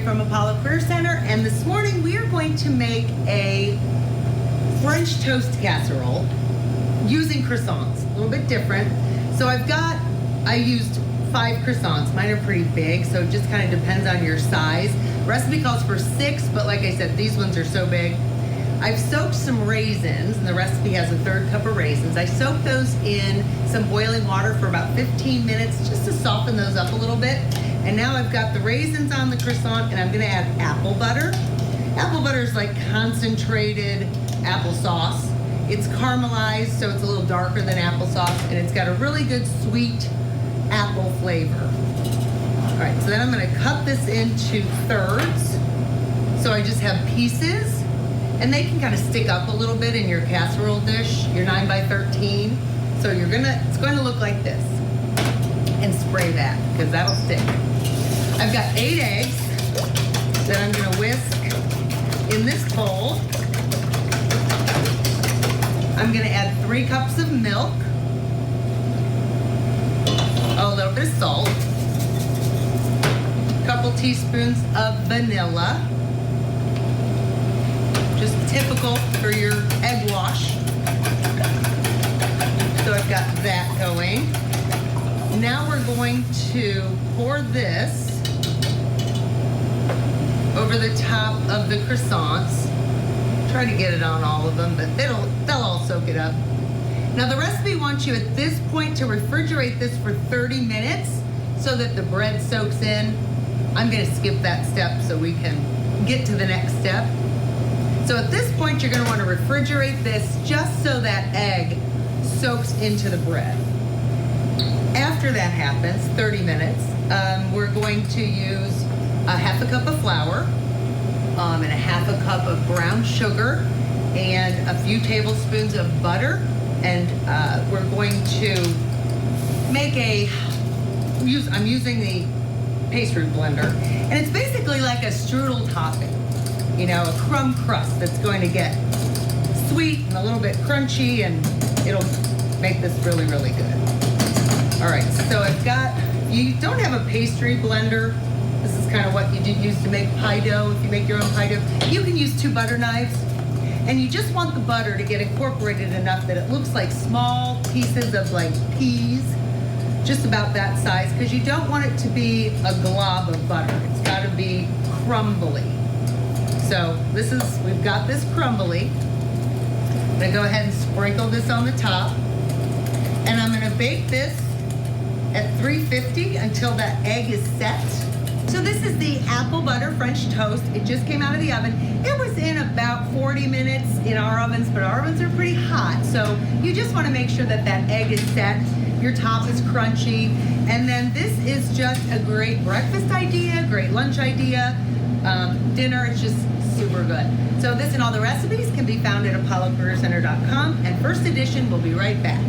from Apollo Career Center, and this morning we are going to make a French toast casserole using croissants, a little bit different. So I used 5 croissants. Mine are pretty big, so it just kind of depends on your size. Recipe calls for 6, but like I said, these ones are so big. I've soaked some raisins, and the recipe has a 1/3 cup of raisins. I soaked those in some boiling water for about 15 minutes just to soften those up a little bit. And now I've got the raisins on the croissant, and I'm gonna add apple butter. Apple butter is like concentrated applesauce. It's caramelized, so it's a little darker than applesauce, and it's got a really good sweet apple flavor. All right, so then I'm gonna cut this into thirds. So I just have pieces. And they can kind of stick up a little bit in your casserole dish, your 9 by 13. So it's going to look like this. And spray that, because that'll stick. I've got 8 eggs that I'm going to whisk in this bowl. I'm going to add 3 cups of milk. A little bit of salt. A couple teaspoons of vanilla. Just typical for your egg wash. So I've got that going. Now we're going to pour this over the top of the croissants. Try to get it on all of them, but they'll all soak it up. Now the recipe wants you at this point to refrigerate this for 30 minutes so that the bread soaks in. I'm going to skip that step so we can get to the next step. So at this point, you're going to want to refrigerate this just so that egg soaks into the bread. After that happens, 30 minutes, we're going to use a 1/2 cup of flour and a 1/2 cup of brown sugar and a few tablespoons of butter. And we're going to make I'm using the pastry blender. And it's basically like a strudel topping. You know, a crumb crust that's going to get sweet and a little bit crunchy, and it'll make this really, really good. All right, so you don't have a pastry blender. This is kind of what you use to make pie dough. If you make your own pie dough, you can use 2 butter knives, and you just want the butter to get incorporated enough that it looks like small pieces of like peas, just about that size, because you don't want it to be a glob of butter. It's got to be crumbly. So we've got this crumbly. I'm gonna go ahead and sprinkle this on the top. And I'm gonna bake this at 350 until that egg is set. So this is the apple butter French toast. It just came out of the oven. It was in about 40 minutes in our ovens, but our ovens are pretty hot. So you just wanna make sure that that egg is set. Your top is crunchy. And then this is just a great breakfast idea, great lunch idea. Dinner, it's just super good. So this and all the recipes can be found at apollocareercenter.com, and First Edition will be right back.